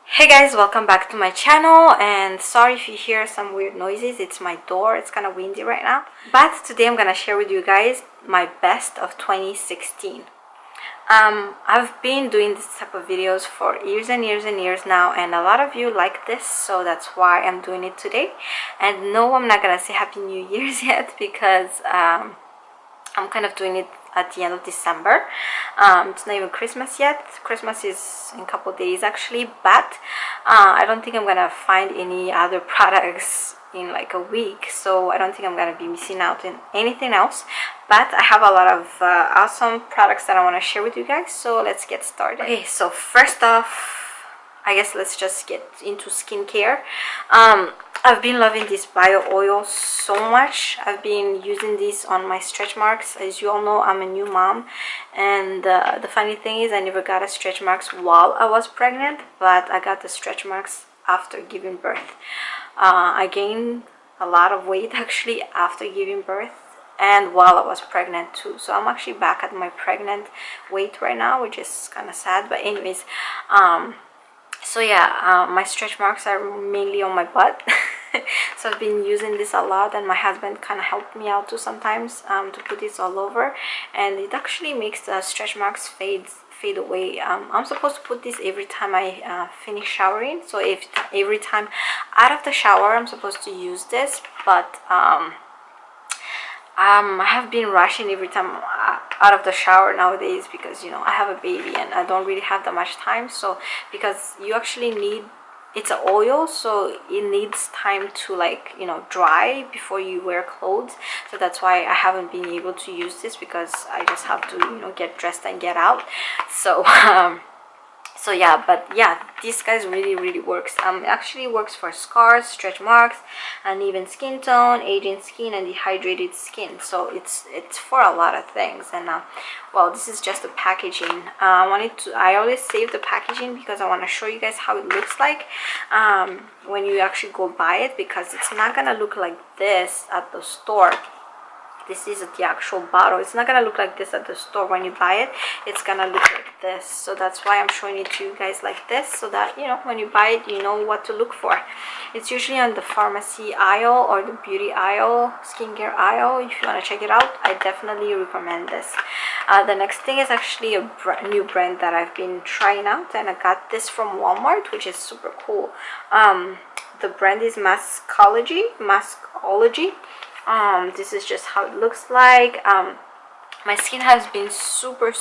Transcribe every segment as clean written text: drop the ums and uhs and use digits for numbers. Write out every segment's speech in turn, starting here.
Hey guys, welcome back to my channel, and sorry if you hear some weird noises. It's my door. It's kind of windy right now, but today I'm gonna share with you guys my best of 2016. I've been doing this type of videos for years and years and years now, and a lot of you like this, so that's why I'm doing it today. And no, I'm not gonna say Happy New Year's yet because I'm kind of doing it at the end of December. It's not even Christmas yet. Christmas is in a couple of days actually, but I don't think I'm gonna find any other products in like a week, so I don't think I'm gonna be missing out in anything else. But I have a lot of awesome products that I want to share with you guys, so let's get started. Okay, so first off, I guess let's just get into skincare. I've been loving this bio oil so much. I've been using this on my stretch marks. As you all know, I'm a new mom, and the funny thing is I never got a stretch marks while I was pregnant, but I got the stretch marks after giving birth. I gained a lot of weight actually after giving birth and while I was pregnant too, so I'm actually back at my pregnant weight right now, which is kind of sad. But anyways, so yeah, my stretch marks are mainly on my butt. So I've been using this a lot, and my husband kind of helped me out too sometimes to put this all over, and it actually makes the stretch marks fade away. I'm supposed to put this every time I finish showering, so if every time out of the shower I'm supposed to use this, but I have been rushing every time out of the shower nowadays because, you know, I have a baby and I don't really have that much time. So because you actually need, it's an oil, so it needs time to, like, you know, dry before you wear clothes. So that's why I haven't been able to use this, because I just have to, you know, get dressed and get out. So so yeah, but yeah, this guys really works. It actually works for scars, stretch marks, uneven skin tone, aging skin, and dehydrated skin. So it's for a lot of things. And well, this is just the packaging. I always save the packaging because I want to show you guys how it looks like when you actually go buy it, because it's not gonna look like this at the store. This is the actual bottle. It's not gonna look like this at the store when you buy it. It's gonna look like this. So that's why I'm showing it to you guys like this, so that, you know, when you buy it, you know what to look for. It's usually on the pharmacy aisle or the beauty aisle, skincare aisle. If you want to check it out, I definitely recommend this. The next thing is actually a new brand that I've been trying out, and I got this from Walmart, which is super cool. The brand is Maskology. This is just how it looks like. My skin has been super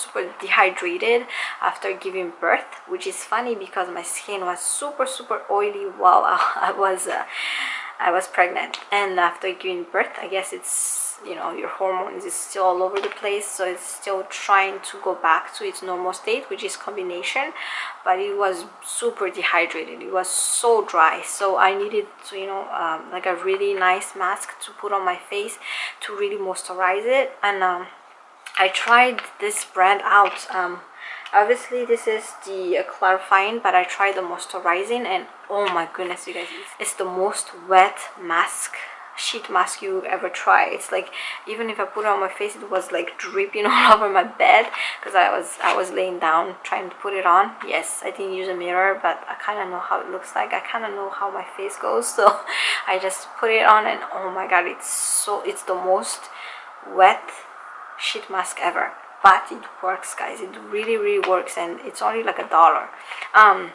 dehydrated after giving birth, which is funny because my skin was super oily while I was pregnant, and after giving birth, I guess it's, you know, your hormones is still all over the place, so it's still trying to go back to its normal state, which is combination. But it was super dehydrated. It was so dry, so I needed to, you know, like a really nice mask to put on my face to really moisturize it. And I tried this brand out. Obviously this is the clarifying, but I tried the moisturizing, and oh my goodness, you guys, it's the most wet sheet mask you ever try. It's like, even if I put it on my face, it was like dripping all over my bed, because I was laying down trying to put it on. Yes, I didn't use a mirror, but I kind of know how it looks like. I kind of know how my face goes, so I just put it on, and oh my god, it's the most wet sheet mask ever. But it works, guys. It really works, and it's only like $1.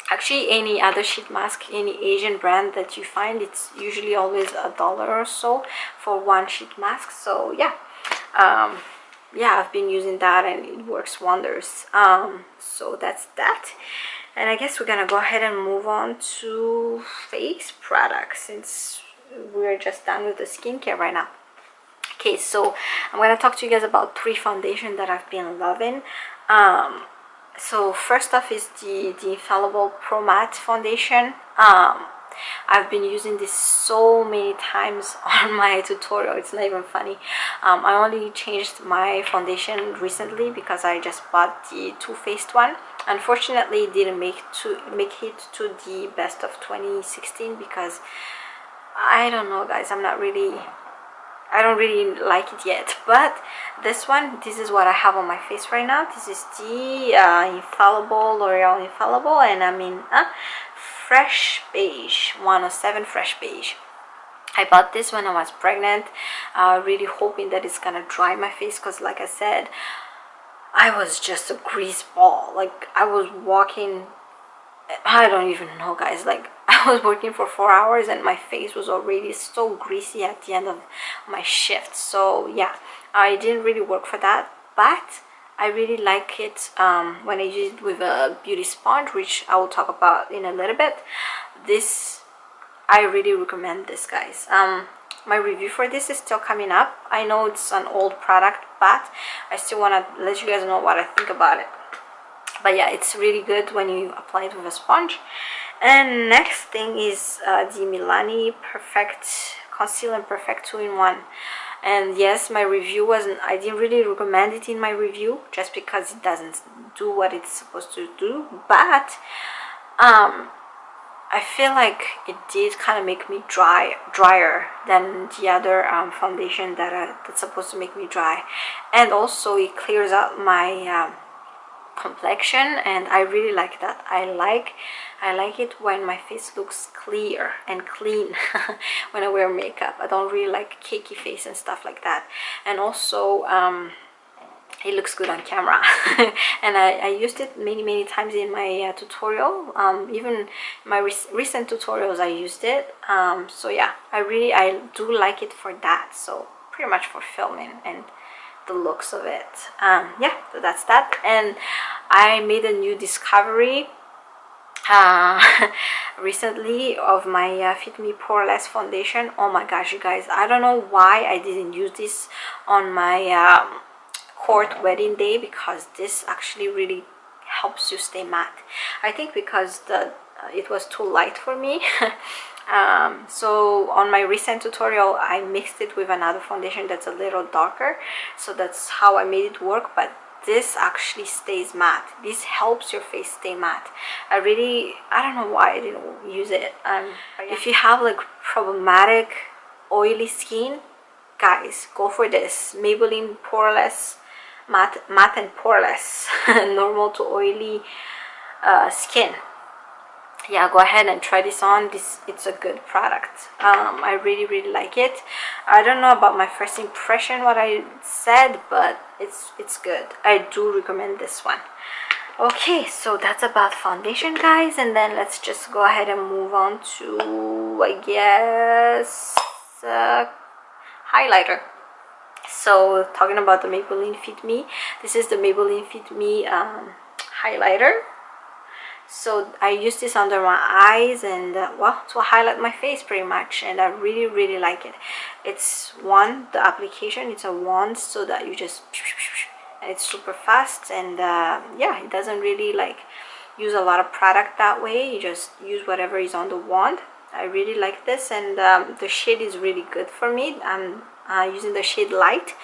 Actually, any other sheet mask, any Asian brand that you find, it's usually always $1 or so for one sheet mask. So yeah, yeah, I've been using that and it works wonders. So that's that. And I guess we're gonna go ahead and move on to face products, since we're just done with the skincare right now. Okay, so I'm gonna talk to you guys about 3 foundations that I've been loving. So first off is the Infallible Pro Matte foundation. I've been using this so many times on my tutorial. It's not even funny. I only changed my foundation recently because I just bought the Too Faced one. Unfortunately, it didn't make it to the best of 2016 because I don't know, guys, I'm not really I don't really like it yet. But this one, this is what I have on my face right now. This is the Infallible, L'Oreal Infallible, and I'm in Fresh Beige, 107 Fresh Beige. I bought this when I was pregnant, really hoping that it's gonna dry my face, because like I said, I was just a grease ball. Like, I was walking, I don't even know, guys, like I was working for 4 hours and my face was already so greasy at the end of my shift. So yeah, I didn't really work for that, but I really like it when I use it with a beauty sponge, which I will talk about in a little bit. This, I really recommend this, guys. My review for this is still coming up. I know it's an old product, but I still want to let you guys know what I think about it. But yeah, it's really good when you apply it with a sponge. And next thing is the Milani Perfect Conceal and Perfect 2-in-1. And yes, my review wasn't, I didn't really recommend it in my review just because it doesn't do what it's supposed to do, but I feel like it did kind of make me drier than the other foundation that's supposed to make me dry. And also it clears out my complexion, and I really like that. I like it when my face looks clear and clean when I wear makeup. I don't really like cakey face and stuff like that. And also it looks good on camera. And I used it many times in my tutorial. Even in my recent tutorials I used it. So yeah, I do like it for that. So pretty much for filming and the looks of it. Yeah, so that's that. And I made a new discovery recently of my Fit Me Poreless foundation. Oh my gosh, you guys, I don't know why I didn't use this on my court wedding day, because this actually really helps you stay matte. I think because it was too light for me. So on my recent tutorial I mixed it with another foundation that's a little darker, so that's how I made it work. But this actually stays matte. This helps your face stay matte. I don't know why I didn't use it. Yeah. If you have like problematic oily skin, guys, go for this Maybelline Poreless matte and poreless normal to oily skin. Yeah, go ahead and try this on. It's a good product. I really like it. I don't know about my first impression what I said, but it's good. I do recommend this one. Okay, so that's about foundation, guys, and then let's just go ahead and move on to, I guess, highlighter. So talking about the Maybelline Fit Me, this is the Maybelline Fit Me highlighter. So I use this under my eyes and well, to highlight my face pretty much, and I really like it. It's the application, it's a wand, so that you just, and it's super fast, and yeah, it doesn't really like use a lot of product that way. You just use whatever is on the wand. I really like this, and the shade is really good for me. I'm using the shade Light,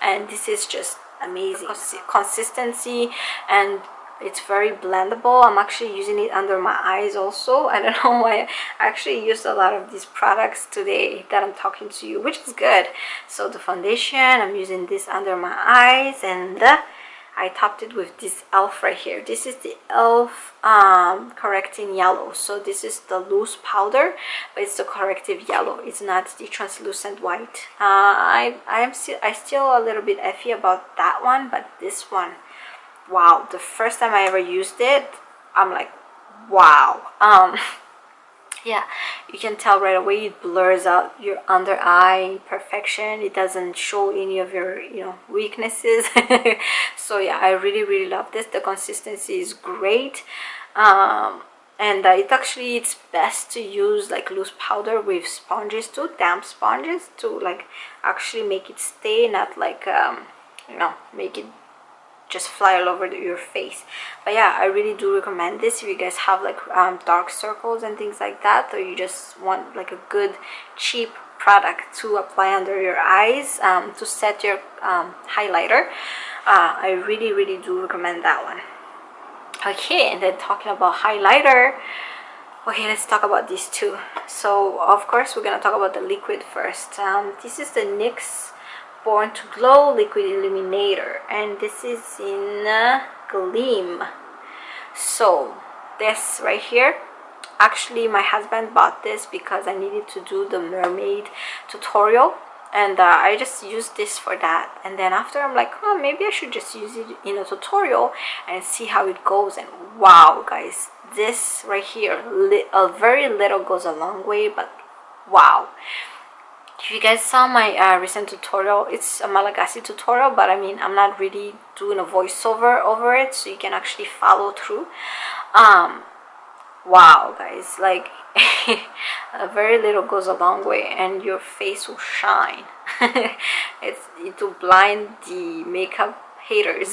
and this is just amazing consistency, and it's very blendable. I'm actually using it under my eyes also. I don't know why. I actually used a lot of these products today that I'm talking to you, which is good. So the foundation, I'm using this under my eyes, and I topped it with this e.l.f. right here. This is the e.l.f. Correcting Yellow. So this is the loose powder, but it's the corrective yellow. It's not the translucent white. I'm still a little bit iffy about that one, but this one, wow, the first time I ever used it, I'm like, wow. Yeah, you can tell right away it blurs out your under eye perfection. It doesn't show any of your weaknesses. So yeah, I really love this. The consistency is great, and it's best to use like loose powder with sponges too, damp sponges, to like actually make it stay, not like make it just fly all over your face. But yeah, I really do recommend this if you guys have like dark circles and things like that, or you just want like a good cheap product to apply under your eyes to set your highlighter. I really do recommend that one. Okay, and then talking about highlighter, Okay, let's talk about these two. So of course we're gonna talk about the liquid first. This is the NYX Born to Glow Liquid Illuminator, and this is in Gleam. So this right here, actually my husband bought this because I needed to do the mermaid tutorial, and I just used this for that. And then after I'm like, oh, maybe I should just use it in a tutorial and see how it goes. And wow guys, this right here, a very little goes a long way. But wow, if you guys saw my recent tutorial, it's a Malagasy tutorial, but I mean I'm not really doing a voiceover over it, so you can actually follow through. Wow guys, like a very little goes a long way, and your face will shine. It will blind the makeup haters.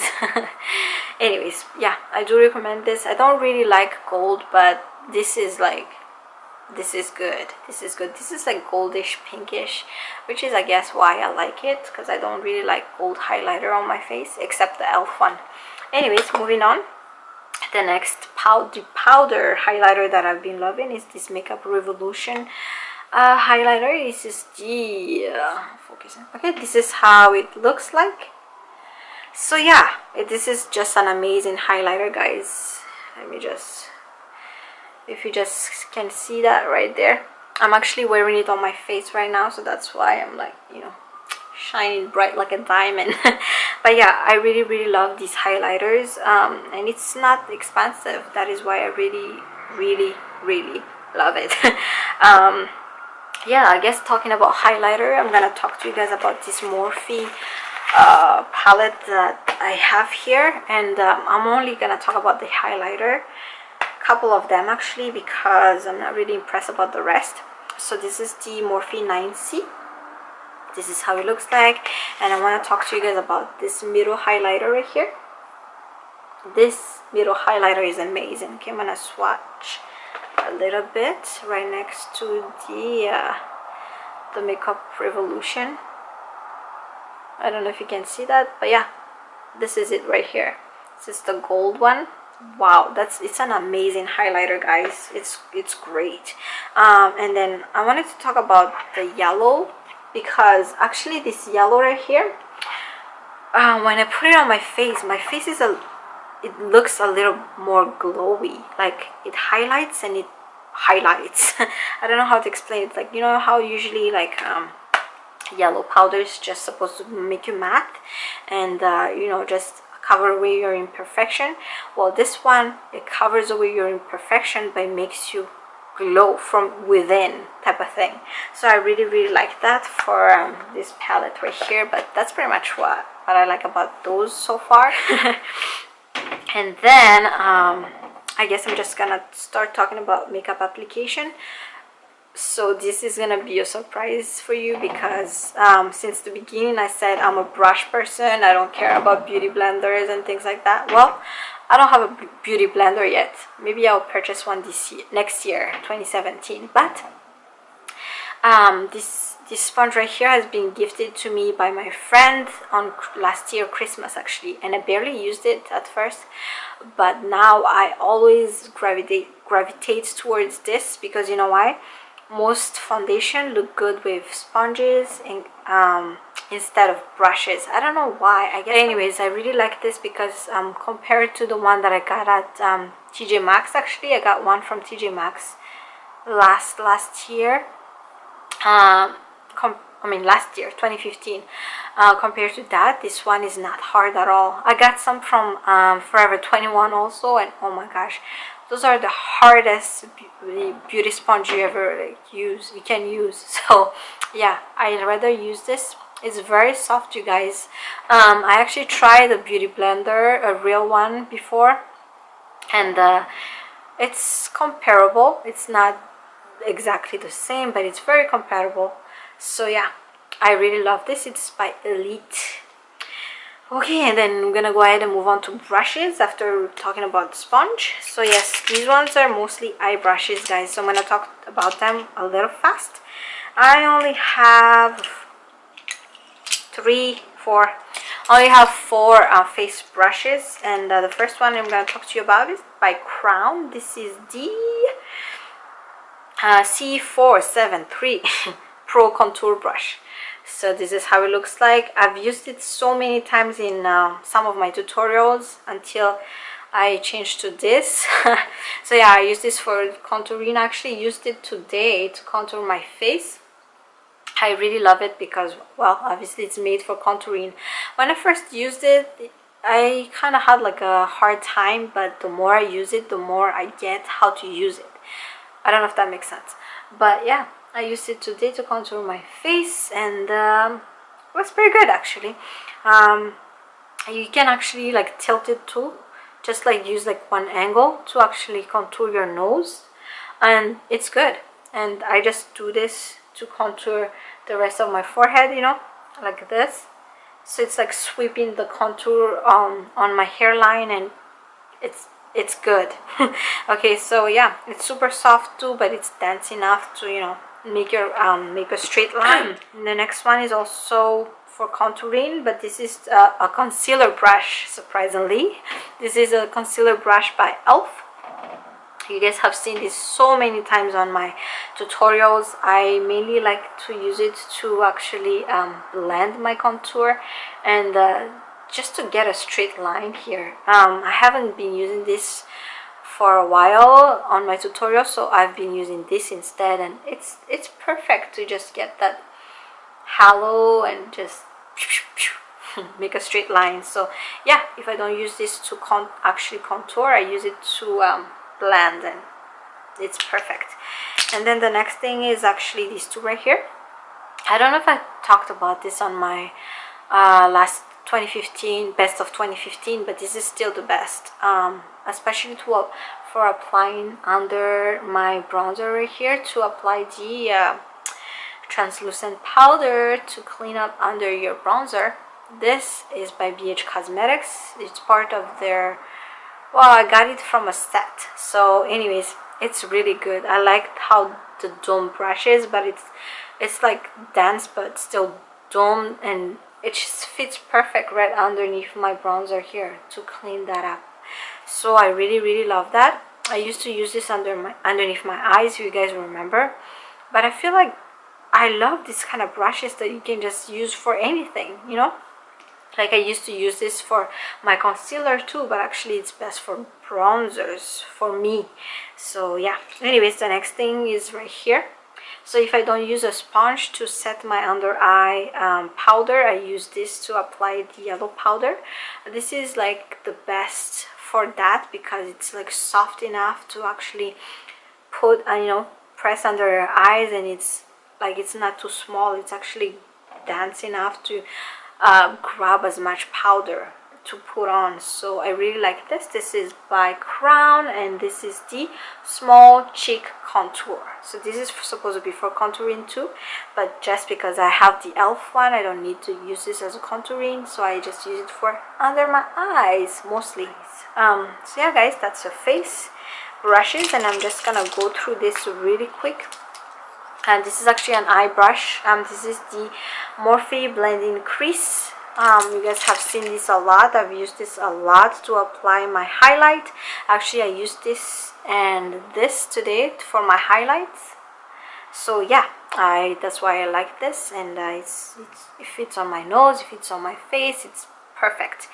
Anyways, yeah, I do recommend this. I don't really like gold, but this is like, this is good. This is good. This is like goldish pinkish, which is I guess why I like it, because I don't really like gold highlighter on my face except the e.l.f. one. Anyways, moving on. The next powder highlighter that I've been loving is this Makeup Revolution highlighter. This is the focusing. Okay, this is how it looks like. So yeah, this is just an amazing highlighter, guys. Let me just, if you just can see that right there, I'm actually wearing it on my face right now, so that's why I'm like, you know, shining bright like a diamond. But yeah, I really love these highlighters, and it's not expensive. That is why I really love it. Yeah, I guess talking about highlighter, I'm gonna talk to you guys about this Morphe palette that I have here, and I'm only gonna talk about the highlighter, couple of them actually, because I'm not really impressed about the rest. So this is the Morphe 9C. This is how it looks like, and I want to talk to you guys about this middle highlighter right here. This middle highlighter is amazing. Okay, I'm gonna swatch a little bit right next to the Makeup Revolution. I don't know if you can see that, but yeah, this is it right here. This is the gold one. Wow, it's an amazing highlighter, guys. It's great. And then I wanted to talk about the yellow, because actually this yellow right here, when I put it on my face is it looks a little more glowy. Like it highlights and it highlights. I don't know how to explain it. Like, you know how usually like yellow powder is just supposed to make you matte and you know, just cover away your imperfection. Well, this one, it covers away your imperfection but makes you glow from within, type of thing. So I really like that for this palette right here. But that's pretty much what I like about those so far. And then I guess I'm just gonna start talking about makeup application. So this is gonna be a surprise for you, because since the beginning I said I'm a brush person, I don't care about beauty blenders and things like that. Well, I don't have a beauty blender yet. Maybe I'll purchase one next year, 2017. But this sponge right here has been gifted to me by my friend on last year Christmas actually, and I barely used it at first, but now I always gravitate towards this, because you know why? Most foundation look good with sponges and instead of brushes. I don't know why, I guess. Anyways, I really like this because compared to the one that I got at TJ Maxx, actually I got one from TJ Maxx last year, I mean last year, 2015. Compared to that, this one is not hard at all. I got some from Forever 21 also, and oh my gosh, those are the hardest beauty sponge you ever you can use. So yeah, I'd rather use this. It's very soft, you guys. I actually tried a beauty blender, a real one, before, and it's comparable. It's not exactly the same, but it's very comparable. So yeah, I really love this. It's by Elite. Okay, and then I'm gonna go ahead and move on to brushes after talking about the sponge. So yes, these ones are mostly eye brushes, guys, so I'm gonna talk about them a little fast. I only have four face brushes, and the first one I'm gonna talk to you about is by Crown. This is the C473 Pro Contour Brush. So this is how it looks like. I've used it so many times in some of my tutorials until I changed to this. So yeah, I use this for contouring. I actually used it today to contour my face. I really love it because, well, obviously it's made for contouring. When I first used it, I kind of had like a hard time, but the more I use it, the more I get how to use it. I don't know if that makes sense, but yeah, I used it today to contour my face, and it was pretty good actually. You can actually like tilt it too, just like use like one angle to actually contour your nose, and it's good. And I just do this to contour the rest of my forehead, you know, like this. So it's like sweeping the contour on my hairline, and it's good. Okay, so yeah, it's super soft too, but it's dense enough to, you know, make a straight line. And the next one is also for contouring, but this is a concealer brush. Surprisingly, this is a concealer brush by Elf. You guys have seen this so many times on my tutorials. I mainly like to use it to actually blend my contour and just to get a straight line here. I haven't been using this for a while on my tutorial, so I've been using this instead, and it's perfect to just get that halo and just make a straight line. So yeah, if I don't use this to actually contour, I use it to blend, and it's perfect. And then the next thing is actually these two right here. I don't know if I talked about this on my last 2015 best of 2015, but this is still the best, especially for applying under my bronzer right here, to apply the translucent powder to clean up under your bronzer. This is by BH Cosmetics. It's part of their, well, I got it from a set. So anyways, it's really good. I like how the dome brush is, but it's like dense but still domed, and it just fits perfect right underneath my bronzer here to clean that up. So I really love that. I used to use this underneath my eyes, if you guys remember, but I feel like I love this kind of brushes that you can just use for anything, you know. Like I used to use this for my concealer too, but actually it's best for bronzers for me. So yeah, anyways, the next thing is right here. So if I don't use a sponge to set my under eye powder, I use this to apply the yellow powder. This is like the best for that because it's like soft enough to actually put, you know, press under your eyes, and it's like it's not too small. It's actually dense enough to grab as much powder to put on. So I really like this. This is by Crown, and this is the Small Cheek Contour. So this is supposed to be for contouring too, but just because I have the Elf one, I don't need to use this as a contouring, so I just use it for under my eyes mostly. So yeah guys, that's your face brushes, and I'm just gonna go through this really quick. And this is actually an eye brush. This is the Morphe Blending Crease. You guys have seen this a lot. I've used this a lot to apply my highlight. Actually, I used this and this today for my highlights. So yeah, that's why I like this, and it fits on my nose, it fits on my face, it's perfect.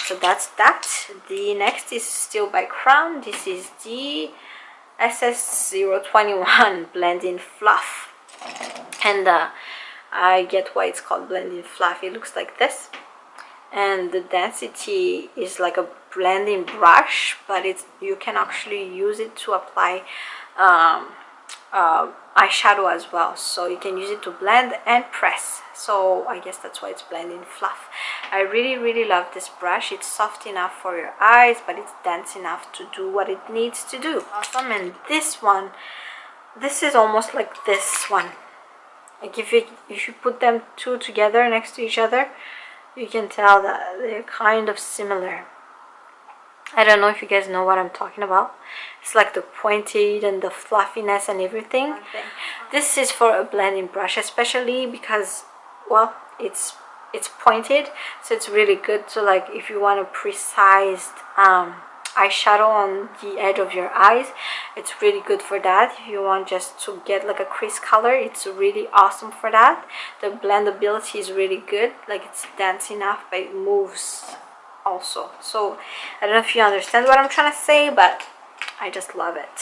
So that's that. The next is still by Crown. This is the SS021 Blending Fluff, and I get why it's called Blending Fluff. It looks like this, and the density is like a blending brush, but you can actually use it to apply eyeshadow as well. So you can use it to blend and press. So I guess that's why it's Blending Fluff. I really love this brush. It's soft enough for your eyes, but it's dense enough to do what it needs to do. Awesome. And this one, this is almost like this one. Like if you put them two together next to each other, you can tell that they're kind of similar. I don't know if you guys know what I'm talking about. It's like the pointed and the fluffiness and everything. This is for a blending brush, especially because, well, it's pointed, so it's really good to, like, if you want a precise eyeshadow on the edge of your eyes. It's really good for that. If you want just to get like a crease color, it's really awesome for that. The blendability is really good, like it's dense enough but it moves also. So I don't know if you understand what I'm trying to say, but I just love it.